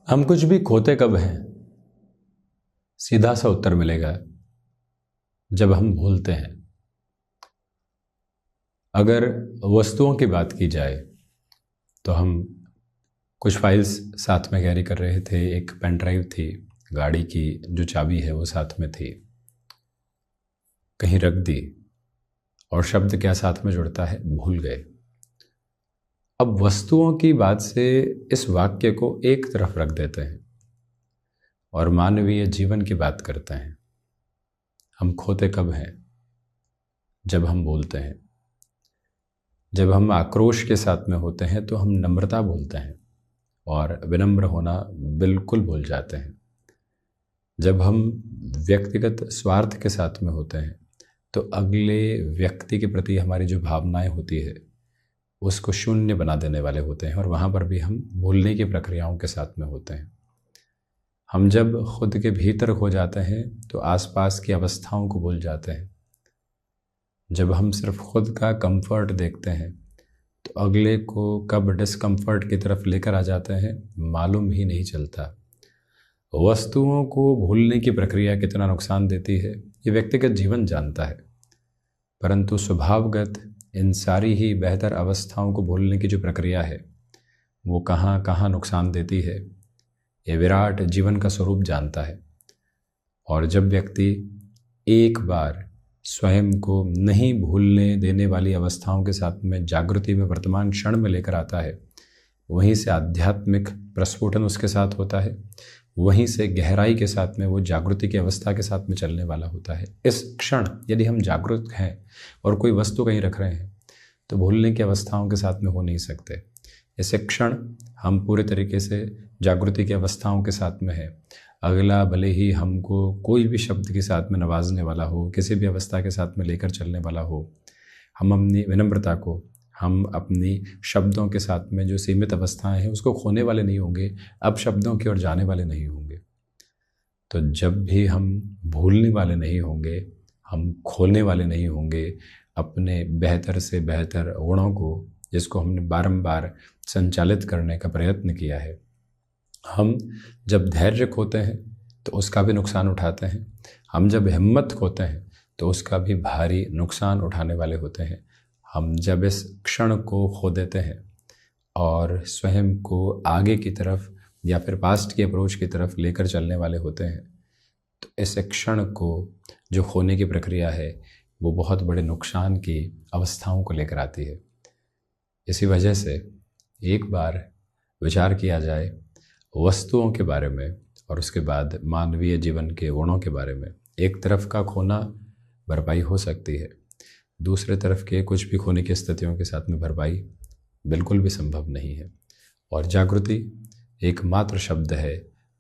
हम कुछ भी खोते कब हैं? सीधा सा उत्तर मिलेगा जब हम भूलते हैं। अगर वस्तुओं की बात की जाए तो हम कुछ फाइल्स साथ में कैरी कर रहे थे, एक पेन ड्राइव थी, गाड़ी की जो चाबी है वो साथ में थी, कहीं रख दी और शब्द क्या साथ में जुड़ता है, भूल गए। अब वस्तुओं की बात से इस वाक्य को एक तरफ रख देते हैं और मानवीय जीवन की बात करते हैं। हम खोते कब हैं? जब हम बोलते हैं। जब हम आक्रोश के साथ में होते हैं तो हम नम्रता भूलते हैं और विनम्र होना बिल्कुल भूल जाते हैं। जब हम व्यक्तिगत स्वार्थ के साथ में होते हैं तो अगले व्यक्ति के प्रति हमारी जो भावनाएं होती है उसको शून्य बना देने वाले होते हैं और वहाँ पर भी हम भूलने की प्रक्रियाओं के साथ में होते हैं। हम जब खुद के भीतर खो जाते हैं तो आसपास की अवस्थाओं को भूल जाते हैं। जब हम सिर्फ खुद का कंफर्ट देखते हैं तो अगले को कब डिस्कम्फर्ट की तरफ लेकर आ जाते हैं मालूम ही नहीं चलता। वस्तुओं को भूलने की प्रक्रिया कितना नुकसान देती है ये व्यक्तिगत जीवन जानता है, परंतु स्वभावगत इन सारी ही बेहतर अवस्थाओं को भूलने की जो प्रक्रिया है वो कहाँ कहाँ नुकसान देती है ये विराट जीवन का स्वरूप जानता है। और जब व्यक्ति एक बार स्वयं को नहीं भूलने देने वाली अवस्थाओं के साथ में जागृति में वर्तमान क्षण में लेकर आता है, वहीं से आध्यात्मिक प्रस्फुटन उसके साथ होता है, वहीं से गहराई के साथ में वो जागृति की अवस्था के साथ में चलने वाला होता है। इस क्षण यदि हम जागरूक हैं और कोई वस्तु कहीं रख रहे हैं तो भूलने की अवस्थाओं के साथ में हो नहीं सकते। इस क्षण हम पूरे तरीके से जागृति की अवस्थाओं के साथ में है। अगला भले ही हमको कोई भी शब्द के साथ में नवाजने वाला हो, किसी भी अवस्था के साथ में लेकर चलने वाला हो, हम अपनी विनम्रता को, हम अपनी शब्दों के साथ में जो सीमित अवस्थाएं हैं उसको खोने वाले नहीं होंगे, अब शब्दों की ओर जाने वाले नहीं होंगे। तो जब भी हम भूलने वाले नहीं होंगे, हम खोने वाले नहीं होंगे अपने बेहतर से बेहतर गुणों को, जिसको हमने बारंबार संचालित करने का प्रयत्न किया है। हम जब धैर्य खोते हैं तो उसका भी नुकसान उठाते हैं, हम जब हिम्मत खोते हैं तो उसका भी भारी नुकसान उठाने वाले होते हैं। हम जब इस क्षण को खो देते हैं और स्वयं को आगे की तरफ या फिर पास्ट की अप्रोच की तरफ लेकर चलने वाले होते हैं तो इस क्षण को जो खोने की प्रक्रिया है वो बहुत बड़े नुकसान की अवस्थाओं को लेकर आती है। इसी वजह से एक बार विचार किया जाए वस्तुओं के बारे में और उसके बाद मानवीय जीवन के गुणों के बारे में। एक तरफ का खोना भरपाई हो सकती है, दूसरे तरफ के कुछ भी खोने की स्थितियों के साथ में भरपाई बिल्कुल भी संभव नहीं है। और जागृति एकमात्र शब्द है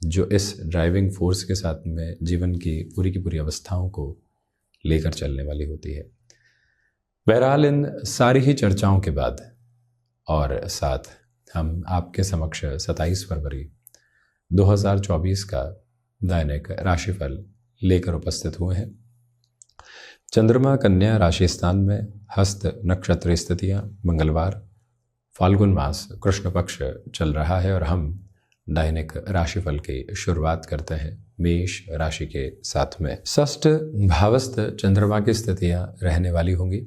जो इस ड्राइविंग फोर्स के साथ में जीवन की पूरी अवस्थाओं को लेकर चलने वाली होती है। बहरहाल इन सारी ही चर्चाओं के बाद और साथ हम आपके समक्ष 27 फरवरी 2024 का दैनिक राशिफल लेकर उपस्थित हुए हैं। चंद्रमा कन्या राशि स्थान में, हस्त नक्षत्र स्थितियाँ, मंगलवार, फाल्गुन मास कृष्ण पक्ष चल रहा है और हम दैनिक राशिफल की शुरुआत करते हैं मेष राशि के साथ में। षष्ठ भावस्थ चंद्रमा की स्थितियाँ रहने वाली होंगी।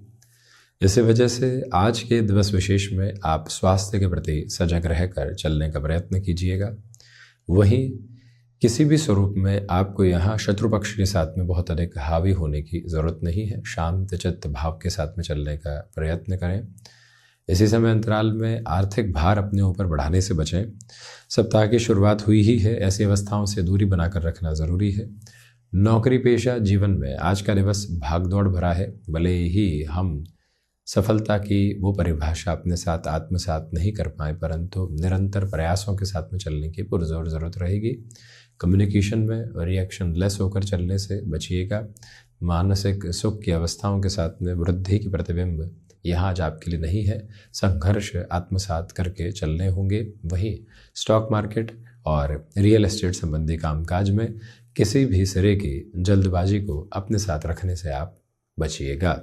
इसी वजह से आज के दिवस विशेष में आप स्वास्थ्य के प्रति सजग रहकर चलने का प्रयत्न कीजिएगा। वहीं किसी भी स्वरूप में आपको यहाँ शत्रु पक्ष के साथ में बहुत अधिक हावी होने की ज़रूरत नहीं है। शांत चित्त भाव के साथ में चलने का प्रयत्न करें। इसी समय अंतराल में आर्थिक भार अपने ऊपर बढ़ाने से बचें। सप्ताह की शुरुआत हुई ही है, ऐसी अवस्थाओं से दूरी बनाकर रखना ज़रूरी है। नौकरी पेशा जीवन में आज का दिवस भागदौड़ भरा है। भले ही हम सफलता की वो परिभाषा अपने साथ आत्मसात नहीं कर पाए, परंतु निरंतर प्रयासों के साथ में चलने की पुरजोर ज़रूरत रहेगी। कम्युनिकेशन में रिएक्शन लेस होकर चलने से बचिएगा। मानसिक सुख की अवस्थाओं के साथ में वृद्धि की प्रतिबिंब यहाँ आज आपके लिए नहीं है। संघर्ष आत्मसात करके चलने होंगे। वहीं स्टॉक मार्केट और रियल एस्टेट संबंधी कामकाज में किसी भी सिरे की जल्दबाजी को अपने साथ रखने से आप बचिएगा।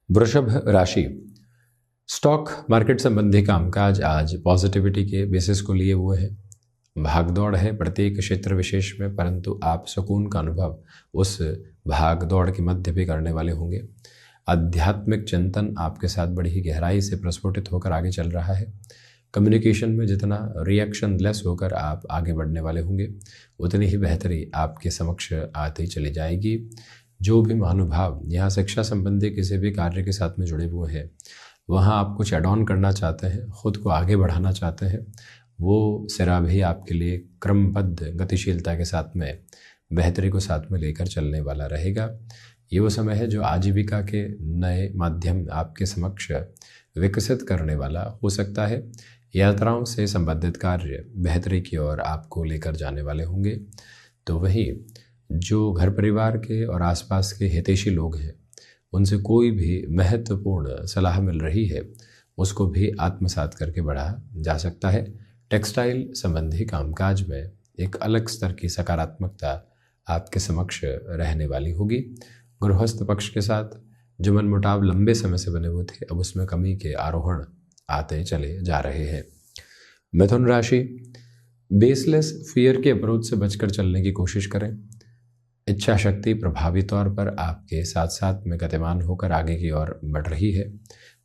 वृषभ राशि, स्टॉक मार्केट संबंधी कामकाज आज पॉजिटिविटी के बेसिस को लिए हुए हैं। भागदौड़ है प्रत्येक क्षेत्र विशेष में, परंतु आप सुकून का अनुभव उस भागदौड़ के मध्य भी करने वाले होंगे। आध्यात्मिक चिंतन आपके साथ बड़ी ही गहराई से प्रस्फुटित होकर आगे चल रहा है। कम्युनिकेशन में जितना रिएक्शन लेस होकर आप आगे बढ़ने वाले होंगे, उतनी ही बेहतरी आपके समक्ष आती चली जाएगी। जो भी महानुभाव यहाँ शिक्षा संबंधी किसी भी कार्य के साथ में जुड़े हुए हैं, वहाँ आप कुछ एड ऑन करना चाहते हैं, खुद को आगे बढ़ाना चाहते हैं, वो सिरा भी आपके लिए क्रमबद्ध गतिशीलता के साथ में बेहतरी को साथ में लेकर चलने वाला रहेगा। ये वो समय है जो आजीविका के नए माध्यम आपके समक्ष विकसित करने वाला हो सकता है। यात्राओं से संबंधित कार्य बेहतरी की ओर आपको लेकर जाने वाले होंगे। तो वहीं जो घर परिवार के और आसपास के हितैषी लोग हैं, उनसे कोई भी महत्वपूर्ण सलाह मिल रही है, उसको भी आत्मसात करके बढ़ा जा सकता है। टेक्सटाइल संबंधी कामकाज में एक अलग स्तर की सकारात्मकता आपके समक्ष रहने वाली होगी। गृहस्थ पक्ष के साथ जो मनमुटाव लंबे समय से बने हुए थे, अब उसमें कमी के आरोहण आते चले जा रहे हैं। मिथुन राशि, बेसलेस फियर के अप्रोच से बचकर चलने की कोशिश करें। इच्छा शक्ति प्रभावी तौर पर आपके साथ साथ में गतिमान होकर आगे की ओर बढ़ रही है,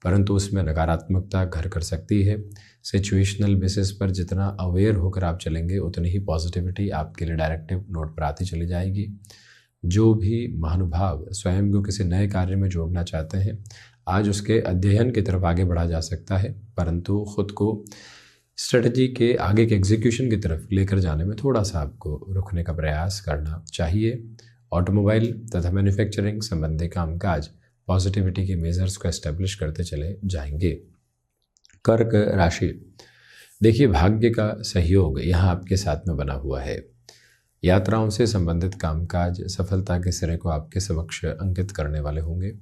परंतु उसमें नकारात्मकता घर कर सकती है। सिचुएशनल बेसिस पर जितना अवेयर होकर आप चलेंगे, उतनी ही पॉजिटिविटी आपके लिए डायरेक्टिव नोट पर आती चली जाएगी। जो भी महानुभाव स्वयं को किसी नए कार्य में जोड़ना चाहते हैं, आज उसके अध्ययन की तरफ आगे बढ़ा जा सकता है, परंतु खुद को स्ट्रेटजी के आगे के एग्जीक्यूशन की तरफ लेकर जाने में थोड़ा सा आपको रुकने का प्रयास करना चाहिए। ऑटोमोबाइल तथा मैन्युफैक्चरिंग संबंधी कामकाज पॉजिटिविटी के मेजर्स को एस्टेब्लिश करते चले जाएंगे। कर्क राशि, देखिए भाग्य का सहयोग यहाँ आपके साथ में बना हुआ है। यात्राओं से संबंधित कामकाज सफलता के सिरे को आपके समक्ष अंकित करने वाले होंगे।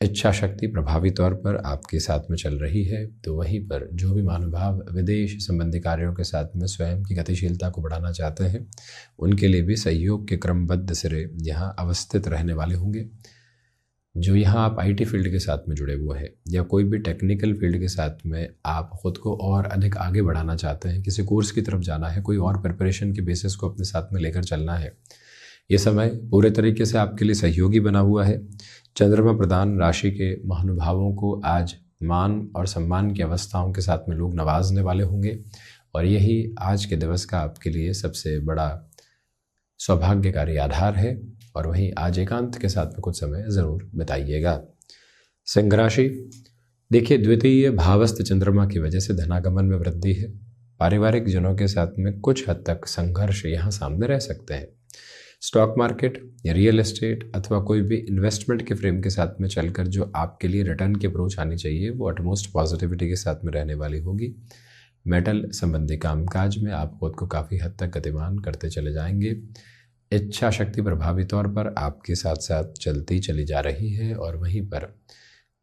इच्छा शक्ति प्रभावी तौर पर आपके साथ में चल रही है। तो वहीं पर जो भी महानुभाव विदेश संबंधी कार्यों के साथ में स्वयं की गतिशीलता को बढ़ाना चाहते हैं, उनके लिए भी सहयोग के क्रमबद्ध सिरे यहाँ अवस्थित रहने वाले होंगे। जो यहाँ आप आईटी फील्ड के साथ में जुड़े हुए हैं या कोई भी टेक्निकल फील्ड के साथ में आप खुद को और अधिक आगे बढ़ाना चाहते हैं, किसी कोर्स की तरफ जाना है, कोई और प्रिपरेशन के बेसिस को अपने साथ में लेकर चलना है, ये समय पूरे तरीके से आपके लिए सहयोगी बना हुआ है। चंद्रमा प्रधान राशि के महानुभावों को आज मान और सम्मान की अवस्थाओं के साथ में लोग नवाजने वाले होंगे, और यही आज के दिवस का आपके लिए सबसे बड़ा सौभाग्यकारी आधार है। और वहीं आज एकांत के साथ में कुछ समय ज़रूर बिताइएगा। सिंह राशि, देखिए द्वितीय भावस्थ चंद्रमा की वजह से धनागमन में वृद्धि है। पारिवारिक जनों के साथ में कुछ हद तक संघर्ष यहाँ सामने रह सकते हैं। स्टॉक मार्केट या रियल एस्टेट अथवा कोई भी इन्वेस्टमेंट के फ्रेम के साथ में चलकर जो आपके लिए रिटर्न की अप्रोच आनी चाहिए, वो अटमोस्ट पॉजिटिविटी के साथ में रहने वाली होगी। मेटल संबंधी कामकाज में आप खुद को काफ़ी हद तक गतिमान करते चले जाएंगे। इच्छा शक्ति प्रभावी तौर पर आपके साथ साथ चलती चली जा रही है। और वहीं पर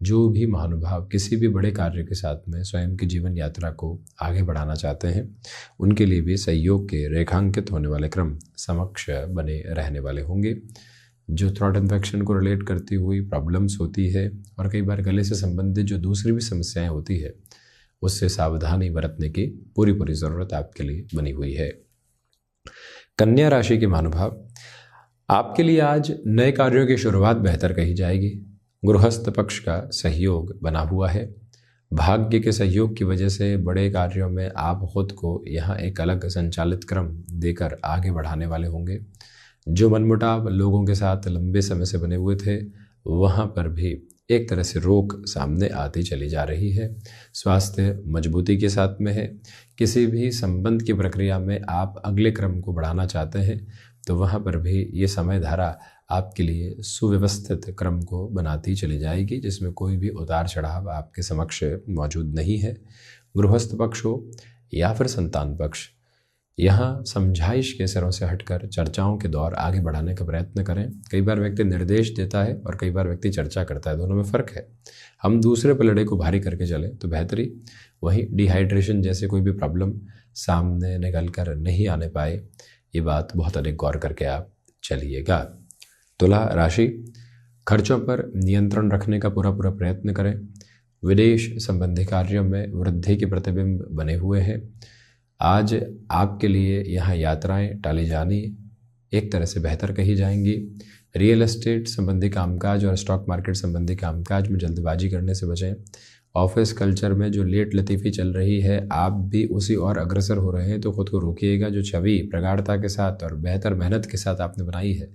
जो भी महानुभाव किसी भी बड़े कार्य के साथ में स्वयं की जीवन यात्रा को आगे बढ़ाना चाहते हैं, उनके लिए भी सहयोग के रेखांकित होने वाले क्रम समक्ष बने रहने वाले होंगे। जो थ्रोट इन्फेक्शन को रिलेट करती हुई प्रॉब्लम्स होती है और कई बार गले से संबंधित जो दूसरी भी समस्याएं होती है, उससे सावधानी बरतने की पूरी ज़रूरत आपके लिए बनी हुई है। कन्या राशि के महानुभाव, आपके लिए आज नए कार्यों की शुरुआत बेहतर कही जाएगी। गृहस्थ पक्ष का सहयोग बना हुआ है। भाग्य के सहयोग की वजह से बड़े कार्यों में आप खुद को यहाँ एक अलग संचालित क्रम देकर आगे बढ़ाने वाले होंगे। जो मनमुटाव लोगों के साथ लंबे समय से बने हुए थे, वहाँ पर भी एक तरह से रोक सामने आती चली जा रही है। स्वास्थ्य मजबूती के साथ में है। किसी भी संबंध की प्रक्रिया में आप अगले क्रम को बढ़ाना चाहते हैं, तो वहाँ पर भी ये समय धारा आपके लिए सुव्यवस्थित क्रम को बनाती चली जाएगी, जिसमें कोई भी उतार चढ़ाव आपके समक्ष मौजूद नहीं है। गृहस्थ पक्ष हो या फिर संतान पक्ष, यहाँ समझाइश के सिरों से हटकर चर्चाओं के दौर आगे बढ़ाने का प्रयत्न करें। कई बार व्यक्ति निर्देश देता है और कई बार व्यक्ति चर्चा करता है, दोनों में फ़र्क है। हम दूसरे पलड़े को भारी करके चलें तो बेहतरी। वहीं डिहाइड्रेशन जैसे कोई भी प्रॉब्लम सामने निकल कर नहीं आने पाए, ये बात बहुत अधिक गौर करके आप चलिएगा। तुला राशि, खर्चों पर नियंत्रण रखने का पूरा प्रयत्न करें। विदेश संबंधी कार्यों में वृद्धि के प्रतिबिंब बने हुए हैं। आज आपके लिए यहाँ यात्राएं टाली जानी एक तरह से बेहतर कही जाएंगी। रियल एस्टेट संबंधी कामकाज और स्टॉक मार्केट संबंधी कामकाज में जल्दबाजी करने से बचें। ऑफिस कल्चर में जो लेट लतीफ़ी चल रही है, आप भी उसी और अग्रसर हो रहे हैं, तो खुद को रोकिएगा। जो छवि प्रगाढ़ता के साथ और बेहतर मेहनत के साथ आपने बनाई है,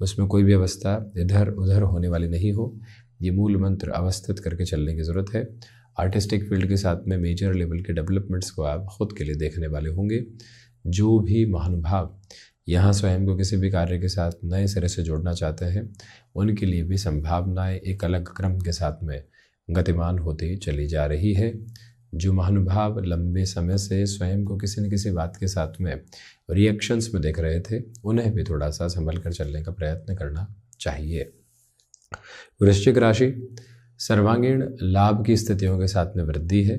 उसमें कोई भी अवस्था इधर उधर होने वाली नहीं हो। ये मूल मंत्र अवस्थित करके चलने की ज़रूरत है। आर्टिस्टिक फील्ड के साथ में मेजर लेवल के डेवलपमेंट्स को आप खुद के लिए देखने वाले होंगे। जो भी महानुभाव यहाँ स्वयं को किसी भी कार्य के साथ नए सिरे से जोड़ना चाहते हैं, उनके लिए भी संभावनाएं एक अलग क्रम के साथ में गतिमान होती चली जा रही है। जो महानुभाव लंबे समय से स्वयं को किसी न किसी बात के साथ में रिएक्शंस में देख रहे थे, उन्हें भी थोड़ा सा संभल कर चलने का प्रयत्न करना चाहिए। वृश्चिक राशि, सर्वांगीण लाभ की स्थितियों के साथ में वृद्धि है।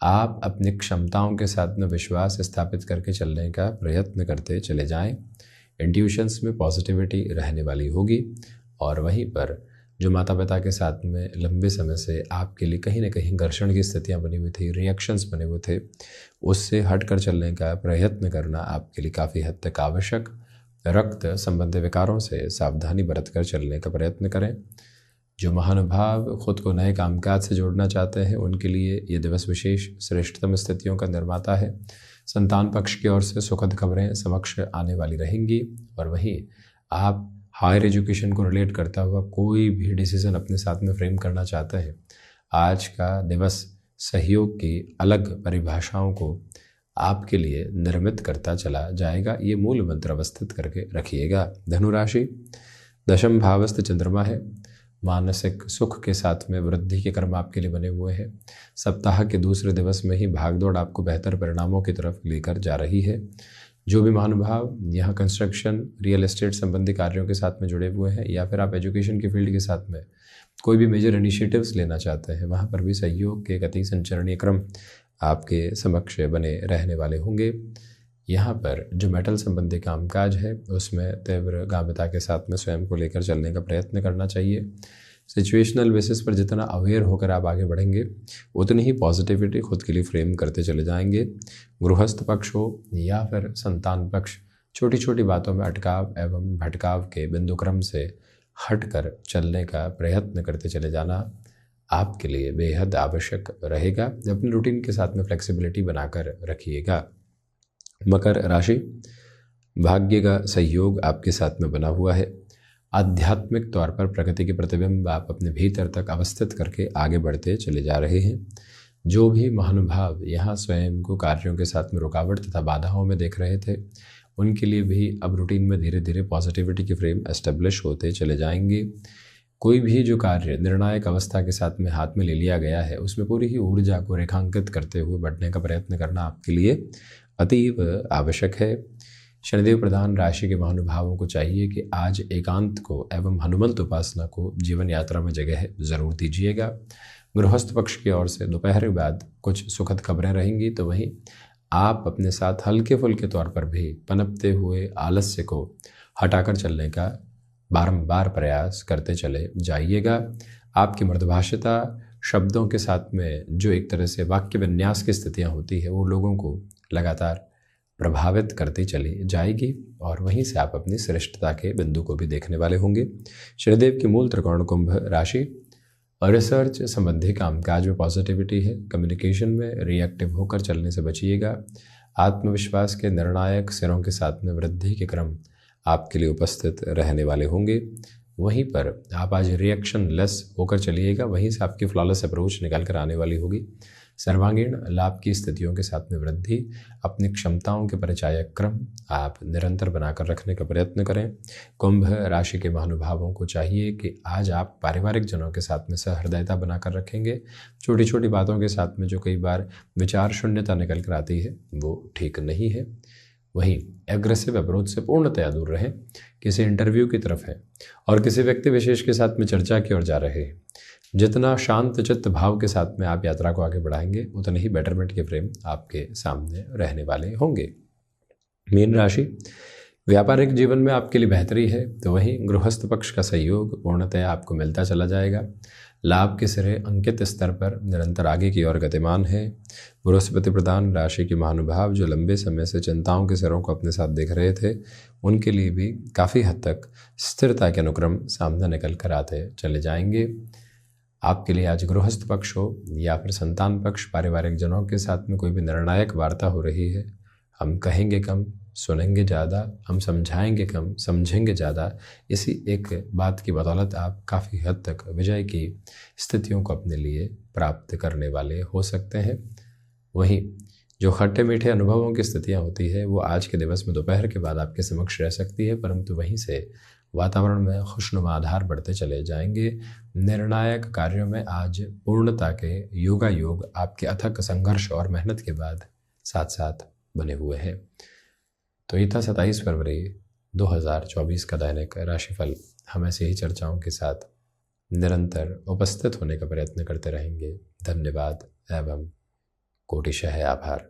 आप अपनी क्षमताओं के साथ में विश्वास स्थापित करके चलने का प्रयत्न करते चले जाएं। इंट्यूशंस में पॉजिटिविटी रहने वाली होगी। और वहीं पर जो माता पिता के साथ में लंबे समय से आपके लिए कहीं ना कहीं घर्षण की स्थितियां बनी हुई थी, रिएक्शंस बने हुए थे, उससे हटकर चलने का प्रयत्न करना आपके लिए काफ़ी हद तक आवश्यक। रक्त संबंधी विकारों से सावधानी बरत कर चलने का प्रयत्न करें। जो महानुभाव खुद को नए कामकाज से जोड़ना चाहते हैं, उनके लिए ये दिवस विशेष श्रेष्ठतम स्थितियों का निर्माता है। संतान पक्ष की ओर से सुखद खबरें समक्ष आने वाली रहेंगी। और वहीं आप हायर एजुकेशन को रिलेट करता हुआ कोई भी डिसीजन अपने साथ में फ्रेम करना चाहते हैं, आज का दिवस सहयोग की अलग परिभाषाओं को आपके लिए निर्मित करता चला जाएगा। ये मूल मंत्र अवस्थित करके रखिएगा। धनुराशि, दशम भावस्थ चंद्रमा है। मानसिक सुख के साथ में वृद्धि के कर्म आपके लिए बने हुए हैं। सप्ताह के दूसरे दिवस में ही भागदौड़ आपको बेहतर परिणामों की तरफ लेकर जा रही है। जो भी महानुभाव यहाँ कंस्ट्रक्शन, रियल एस्टेट संबंधी कार्यों के साथ में जुड़े हुए हैं, या फिर आप एजुकेशन की फील्ड के साथ में कोई भी मेजर इनिशिएटिव्स लेना चाहते हैं, वहाँ पर भी सहयोग के गति संचरणीय क्रम आपके समक्ष बने रहने वाले होंगे। यहाँ पर जो मेटल संबंधी कामकाज है, उसमें तीव्र गांभिता के साथ में स्वयं को लेकर चलने का प्रयत्न करना चाहिए। सिचुएशनल बेसिस पर जितना अवेयर होकर आप आगे बढ़ेंगे, उतनी ही पॉजिटिविटी खुद के लिए फ्रेम करते चले जाएंगे। गृहस्थ पक्ष हो या फिर संतान पक्ष, छोटी छोटी बातों में अटकाव एवं भटकाव के बिंदुक्रम से हटकर चलने का प्रयत्न करते चले जाना आपके लिए बेहद आवश्यक रहेगा। अपने रूटीन के साथ में फ्लेक्सिबिलिटी बनाकर रखिएगा। मकर राशि, भाग्य का सहयोग आपके साथ में बना हुआ है। आध्यात्मिक तौर पर प्रगति के प्रतिबिंब आप अपने भीतर तक अवस्थित करके आगे बढ़ते चले जा रहे हैं। जो भी महानुभाव यहाँ स्वयं को कार्यों के साथ में रुकावट तथा बाधाओं में देख रहे थे, उनके लिए भी अब रूटीन में धीरे धीरे पॉजिटिविटी के फ्रेम एस्टेब्लिश होते चले जाएंगे। कोई भी जो कार्य निर्णायक अवस्था के साथ में हाथ में ले लिया गया है, उसमें पूरी ही ऊर्जा को रेखांकित करते हुए बढ़ने का प्रयत्न करना आपके लिए अतीव आवश्यक है। शनिदेव प्रधान राशि के महानुभावों को चाहिए कि आज एकांत को एवं हनुमंत उपासना को जीवन यात्रा में जगह जरूर दीजिएगा। गृहस्थ पक्ष की ओर से दोपहर के बाद कुछ सुखद खबरें रहेंगी, तो वहीं आप अपने साथ हल्के फुल्के तौर पर भी पनपते हुए आलस्य को हटाकर चलने का बारंबार प्रयास करते चले जाइएगा। आपकी मृदभाषिता शब्दों के साथ में जो एक तरह से वाक्य विन्यास की स्थितियाँ होती है, वो लोगों को लगातार प्रभावित करती चली जाएगी। और वहीं से आप अपनी श्रेष्ठता के बिंदु को भी देखने वाले होंगे। शनिदेव की मूल त्रिकोण कुंभ राशि, रिसर्च संबंधी कामकाज में पॉजिटिविटी है। कम्युनिकेशन में रिएक्टिव होकर चलने से बचिएगा। आत्मविश्वास के निर्णायक सिरों के साथ में वृद्धि के क्रम आपके लिए उपस्थित रहने वाले होंगे। वहीं पर आप आज रिएक्शन लेस होकर चलिएगा, वहीं से आपकी फ्लॉलेस अप्रोच निकल कर आने वाली होगी। सर्वांगीण लाभ की स्थितियों के साथ में वृद्धि, अपनी क्षमताओं के परिचायक क्रम आप निरंतर बनाकर रखने का प्रयत्न करें। कुंभ राशि के महानुभावों को चाहिए कि आज आप पारिवारिक जनों के साथ में सहृदयता बनाकर रखेंगे। छोटी छोटी बातों के साथ में जो कई बार विचार शून्यता निकल कर आती है, वो ठीक नहीं है। वहीं एग्रेसिव अप्रोच से पूर्णतया दूर रहें। किसी इंटरव्यू की तरफ हैं और किसी व्यक्ति विशेष के साथ में चर्चा की ओर जा रहे हैं, जितना शांत चित्त भाव के साथ में आप यात्रा को आगे बढ़ाएंगे, उतने ही बेटरमेंट के फ्रेम आपके सामने रहने वाले होंगे। मीन राशि, व्यापारिक जीवन में आपके लिए बेहतरी है, तो वहीं गृहस्थ पक्ष का सहयोग पूर्णतया आपको मिलता चला जाएगा। लाभ के सिरे अंकित स्तर पर निरंतर आगे की ओर गतिमान है। बृहस्पति प्रधान राशि के महानुभाव जो लंबे समय से चिंताओं के सिरों को अपने साथ देख रहे थे, उनके लिए भी काफ़ी हद तक स्थिरता के अनुक्रम सामने निकल कर आते चले जाएंगे। आपके लिए आज गृहस्थ पक्ष हो या फिर संतान पक्ष, पारिवारिक जनों के साथ में कोई भी निर्णायक वार्ता हो रही है। हम कहेंगे कम, सुनेंगे ज़्यादा, हम समझाएंगे कम, समझेंगे ज़्यादा। इसी एक बात की बदौलत आप काफ़ी हद तक विजय की स्थितियों को अपने लिए प्राप्त करने वाले हो सकते हैं। वहीं जो खट्टे मीठे अनुभवों की स्थितियां होती है वो आज के दिवस में दोपहर के बाद आपके समक्ष रह सकती है, परंतु वहीं से वातावरण में खुशनुमा आधार बढ़ते चले जाएंगे। निर्णायक कार्यों में आज पूर्णता के योगायोग आपके अथक संघर्ष और मेहनत के बाद साथ साथ बने हुए हैं। तो ये था 27 फरवरी 2024 का दैनिक राशिफल। हम ऐसे ही चर्चाओं के साथ निरंतर उपस्थित होने का प्रयत्न करते रहेंगे। धन्यवाद एवं कोटिशः आभार।